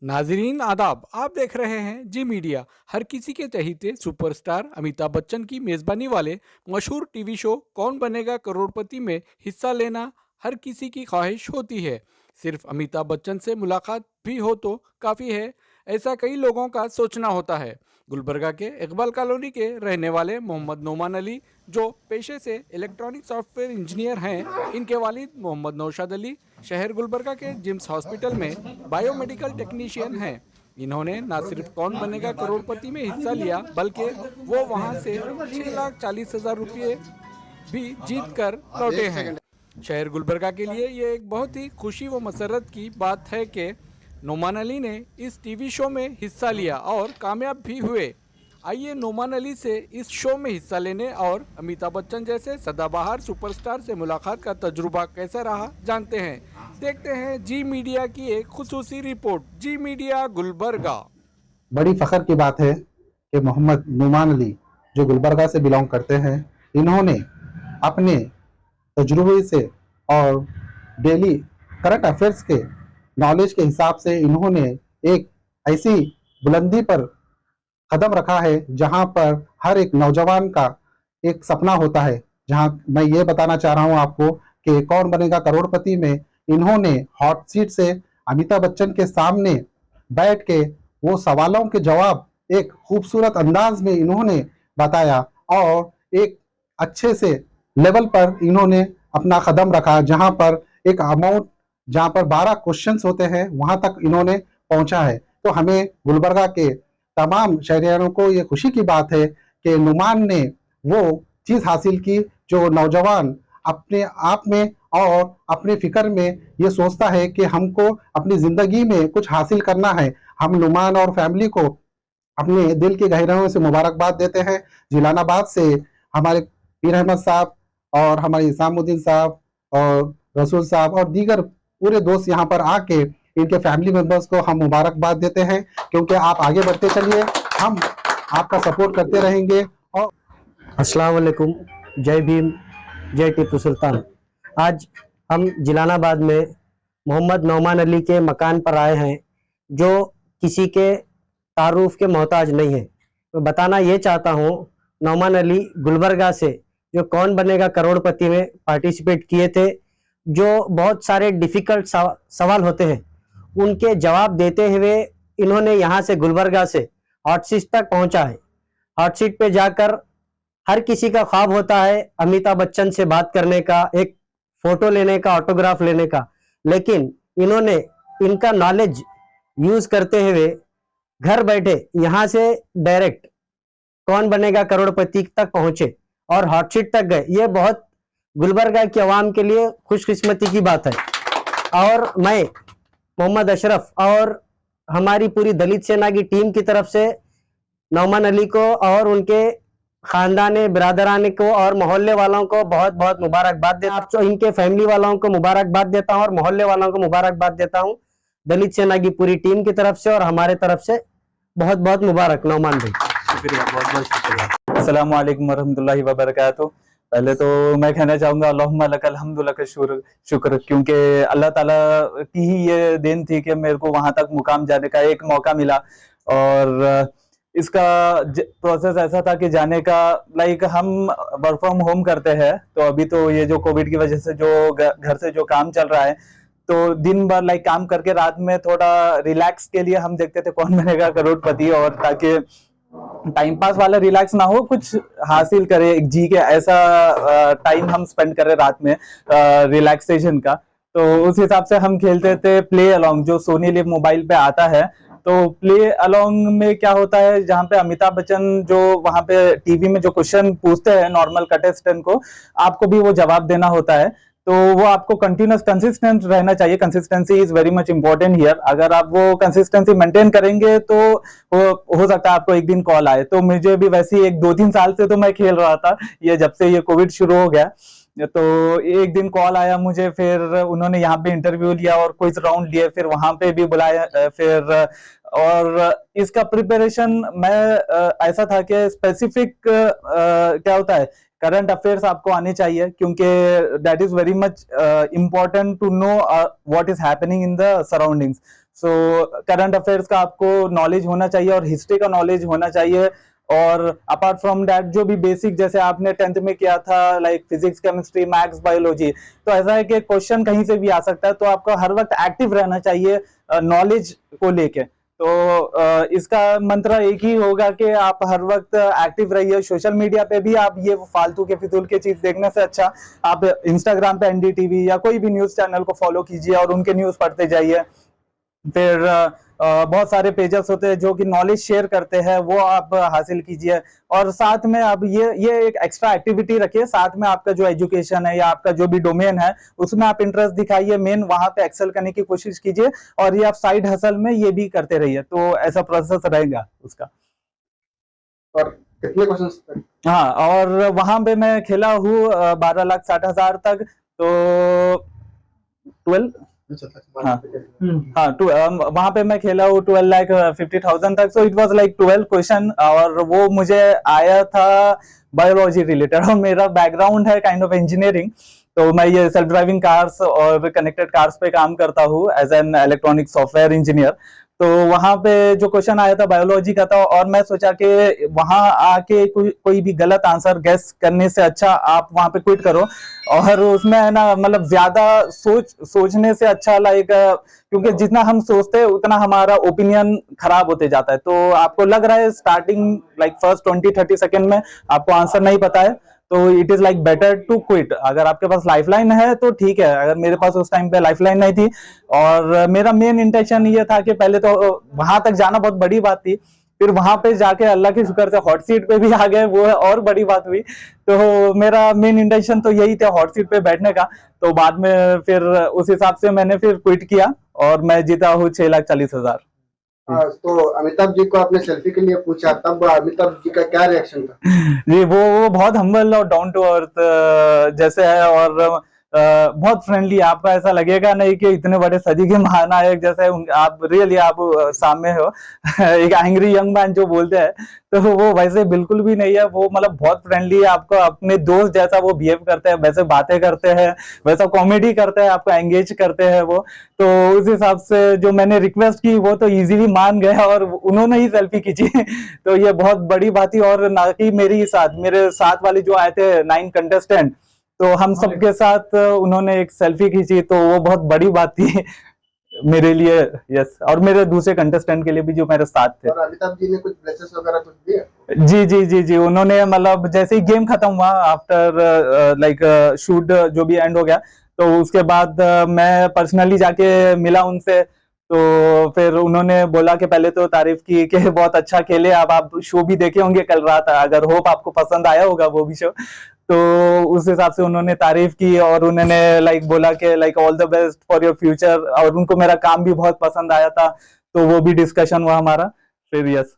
नाजरीन आदाब, आप देख रहे हैं जी मीडिया। हर किसी के चहीते सुपरस्टार अमिताभ बच्चन की मेज़बानी वाले मशहूर टीवी शो कौन बनेगा करोड़पति में हिस्सा लेना हर किसी की ख्वाहिश होती है। सिर्फ अमिताभ बच्चन से मुलाकात भी हो तो काफ़ी है, ऐसा कई लोगों का सोचना होता है। गुलबर्गा के इकबाल कॉलोनी के रहने वाले मोहम्मद नोमान अली, जो पेशे से इलेक्ट्रॉनिक सॉफ्टवेयर इंजीनियर हैं, इनके वालिद मोहम्मद नौशाद अली शहर गुलबर्गा के जिम्स हॉस्पिटल में बायोमेडिकल टेक्नीशियन हैं। इन्होंने न सिर्फ कौन बनेगा करोड़पति में हिस्सा लिया, बल्कि वो वहां से 6,40,000 रुपये भी जीत कर लौटे हैं। शहर गुलबर्गा के लिए ये एक बहुत ही खुशी व मसरत की बात है कि नोमान अली ने इस टीवी शो में हिस्सा लिया और कामयाब भी हुए। आइए नोमान अली से इस शो में हिस्सा लेने और अमिताभ बच्चन जैसे सदाबहार सुपरस्टार से मुलाकात का तजुर्बा कैसा रहा जानते हैं। देखते हैं जी मीडिया की एक खुसूसी रिपोर्ट। जी मीडिया गुलबर्गा। बड़ी फख्र की बात है कि मोहम्मद नुमान अली जो गुलबर्गा से बिलोंग करते हैं, इन्होंने अपने तजुर्बे से और डेली करंट अफेयर्स के नॉलेज के हिसाब से इन्होंने एक ऐसी बुलंदी पर कदम रखा है जहां पर हर एक नौजवान का एक सपना होता है। जहां मैं ये बताना चाह रहा हूं आपको कि कौन बनेगा करोड़पति में इन्होंने हॉट सीट से अमिताभ बच्चन के सामने बैठ के वो सवालों के जवाब एक खूबसूरत अंदाज में इन्होंने बताया और एक अच्छे से लेवल पर इन्होंने अपना कदम रखा। जहां पर एक अमाउंट, जहां पर 12 क्वेश्चंस होते हैं, वहां तक इन्होंने पहुंचा है। तो हमें गुलबर्गा के तमाम शहरियारों को ये खुशी की बात है कि नुमान ने वो चीज़ हासिल की जो नौजवान अपने आप में और अपने फिक्र में ये सोचता है कि हमको अपनी ज़िंदगी में कुछ हासिल करना है। हम नुमान और फैमिली को अपने दिल की गहराइयों से मुबारकबाद देते हैं। जिलानाबाद से हमारे पीर अहमद साहब और हमारे इसामुद्दीन साहब और रसूल साहब और दीगर पूरे दोस्त यहाँ पर आके इनके फैमिली मेंबर्स को हम मुबारकबाद देते हैं, क्योंकि आप आगे बढ़ते चलिए, हम आपका सपोर्ट करते रहेंगे। और अस्सलाम वालेकुम, जय भीम, जय टीपू सुल्तान। आज हम जिलानाबाद में मोहम्मद नौमान अली के मकान पर आए हैं, जो किसी के तारुफ के मोहताज नहीं है। मैं बताना ये चाहता हूँ, नौमान अली गुलबर्गा से जो कौन बनेगा करोड़पति में पार्टिसिपेट किए थे, जो बहुत सारे डिफ़िकल्ट सवाल होते हैं, उनके जवाब देते हुए इन्होंने यहाँ से गुलबर्गा से हॉट सीट तक पहुँचा है। हॉट सीट पे जाकर हर किसी का ख्वाब होता है अमिताभ बच्चन से बात करने का, एक फोटो लेने का, ऑटोग्राफ लेने का, लेकिन इन्होंने इनका नॉलेज यूज करते हुए घर बैठे यहाँ से डायरेक्ट कौन बनेगा करोड़पति तक पहुंचे और हॉट सीट तक गए। ये बहुत गुलबर्गा की आवाम के लिए खुशकिस्मती की बात है। और मैं मोहम्मद अशरफ और हमारी पूरी दलित सेना की टीम की तरफ से नौमान अली को और उनके खानदान बिरादरान को और मोहल्ले वालों को बहुत बहुत मुबारकबाद देता हूँ। तो इनके फैमिली वालों को मुबारकबाद देता हूँ और मोहल्ले वालों को मुबारकबाद देता हूँ। दलित सेना की पूरी टीम की तरफ से और हमारे तरफ से बहुत बहुत मुबारक नौमान भाई। शुक्रिया, बहुत बहुत शुक्रिया। अस्सलाम वालेकुम वरहमतुल्लाहि वबरकातुहू। पहले तो मैं कहना चाहूँगा अल्लाहुम्मा लकल हम्दु लक शुक्र, क्योंकि अल्लाह ताला की ही ये देन थी कि मेरे को वहाँ तक मुकाम जाने का एक मौका मिला। और इसका प्रोसेस ऐसा था कि जाने का, लाइक हम वर्क फ्रॉम होम करते हैं, तो अभी तो ये जो कोविड की वजह से जो घर से जो काम चल रहा है, तो दिन भर लाइक काम करके रात में थोड़ा रिलैक्स के लिए हम देखते थे कौन बनेगा करोड़पति, और ताकि टाइम पास वाला रिलैक्स ना हो, कुछ हासिल करे एक जी के, ऐसा टाइम हम स्पेंड करें रात में रिलैक्सेशन का। तो उस हिसाब से हम खेलते थे प्ले अलोंग, जो सोनी लिव मोबाइल पे आता है। तो प्ले अलोंग में क्या होता है, जहाँ पे अमिताभ बच्चन जो वहां पे टीवी में जो क्वेश्चन पूछते हैं नॉर्मल कंटेस्टेंट को, आपको भी वो जवाब देना होता है। तो वो आपको कंटिन्यूस कंसिस्टेंट रहना चाहिए। Consistency is very much important here. अगर आप वो कंसिस्टेंसी मेंटेन करेंगे तो हो सकता है आपको एक दिन कॉल आए। तो मुझे भी वैसे ही 1-2-3 साल से तो मैं खेल रहा था, ये जब से ये कोविड शुरू हो गया, तो एक दिन कॉल आया मुझे, फिर उन्होंने यहाँ पे इंटरव्यू लिया और क्विज राउंड लिए, फिर वहां पे भी बुलाया, फिर और इसका प्रिपरेशन मैं ऐसा था कि स्पेसिफिक क्या होता है, करंट अफेयर्स आपको आने चाहिए, क्योंकि that is very much important to know what is happening in the surroundings. So current affairs का आपको नॉलेज होना चाहिए और हिस्ट्री का नॉलेज होना चाहिए। और अपार्ट फ्रॉम दैट जो भी बेसिक जैसे आपने 10th में किया था like physics, chemistry, maths, biology, तो ऐसा है कि क्वेश्चन कहीं से भी आ सकता है, तो आपको हर वक्त एक्टिव रहना चाहिए नॉलेज को लेके। तो इसका मंत्र एक ही होगा कि आप हर वक्त एक्टिव रहिए। सोशल मीडिया पे भी आप ये फालतू के फिजूल के चीज देखने से अच्छा आप इंस्टाग्राम पे एनडीटीवी या कोई भी न्यूज चैनल को फॉलो कीजिए और उनके न्यूज पढ़ते जाइए। फिर बहुत सारे पेजेस होते हैं जो कि नॉलेज शेयर करते हैं, वो आप हासिल कीजिए। और साथ में आप ये एक एक्स्ट्रा एक्टिविटी रखिए, साथ में आपका जो एजुकेशन है या आपका जो भी डोमेन है उसमें आप इंटरेस्ट दिखाइए, मेन वहां पे एक्सेल करने की कोशिश कीजिए। और ये आप साइड हसल में ये भी करते रहिए, तो ऐसा प्रोसेस रहेगा उसका। और कितने क्वेश्चन? हाँ, और वहां पे मैं खेला हूँ 12,60,000 तक, तो 12 हाँ वहां पे मैं खेला हूँ 12,50,000 तक। So it was like 12 question और वो मुझे आया था बायोलॉजी रिलेटेड, और मेरा बैकग्राउंड है काइंड ऑफ इंजीनियरिंग, तो मैं ये सेल्फ ड्राइविंग कार्स और कनेक्टेड कार्स पे काम करता हूँ as an electronic software engineer. तो वहां पे जो क्वेश्चन आया था बायोलॉजी का था, और मैं सोचा कि वहां आके कोई भी गलत आंसर गेस करने से अच्छा आप वहां पे क्विट करो। और उसमें है ना, मतलब ज्यादा सोचने से अच्छा लाइक, क्योंकि जितना हम सोचते हैं उतना हमारा ओपिनियन खराब होते जाता है। तो आपको लग रहा है स्टार्टिंग लाइक फर्स्ट 20-30 सेकंड में आपको आंसर नहीं पता है, तो it is like better to quit. अगर आपके पास लाइफलाइन है तो ठीक है, अगर मेरे पास उस टाइम पे लाइफलाइन नहीं थी, और मेरा मेन इंटेंशन ये था कि पहले तो वहां तक जाना बहुत बड़ी बात थी, फिर वहां पे जाके अल्लाह के शुक्र से हॉट सीट पे भी आ गए, वो और बड़ी बात हुई। तो मेरा मेन इंटेंशन तो यही था हॉट सीट पे बैठने का। तो बाद में फिर उस हिसाब से मैंने फिर क्विट किया और मैं जीता हूँ 6,40,000। तो अमिताभ जी को आपने सेल्फी के लिए पूछा, तब अमिताभ जी का क्या रिएक्शन था? जी वो बहुत हम्बल और डाउन टू अर्थ जैसे है, और बहुत फ्रेंडली। आपको ऐसा लगेगा नहीं कि इतने बड़े सदी के महानायक जैसे आप रियली आप सामने हो एक एंग्री यंग मैन जो बोलते हैं, तो वो वैसे बिल्कुल भी नहीं है। वो मतलब बहुत फ्रेंडली है, आपको अपने दोस्त जैसा वो बिहेव करते हैं, वैसे बातें करते हैं, वैसा कॉमेडी करते हैं, आपको एंगेज करते हैं वो। तो उस हिसाब से जो मैंने रिक्वेस्ट की वो तो इजीली मान गए और उन्होंने ही सेल्फी खींची तो ये बहुत बड़ी बात थी। और ना कि मेरे साथ वाले जो आए थे 9 कंटेस्टेंट, तो हम सबके साथ उन्होंने एक सेल्फी खींची, तो वो बहुत बड़ी बात थी मेरे लिए। यस, और मेरे दूसरे कंटेस्टेंट के लिए भी जो मेरे साथ थे। और अमिताभ जी ने कुछ ब्लेसेस वगैरह कुछ दिए? जी जी जी जी, उन्होंने मतलब जैसे ही गेम खत्म हुआ, आफ्टर लाइक शूट जो भी एंड हो गया, तो उसके बाद मैं पर्सनली जाके मिला उनसे। तो फिर उन्होंने बोला कि पहले तो तारीफ की कि बहुत अच्छा खेले। अब आप शो भी देखे होंगे कल रात, अगर होप आपको पसंद आया होगा वो भी शो, तो उस हिसाब से उन्होंने तारीफ की और उन्होंने लाइक बोला कि like all the best for your future. और उनको मेरा काम भी बहुत पसंद आया था, तो वो भी डिस्कशन हुआ हमारा फिर। यस।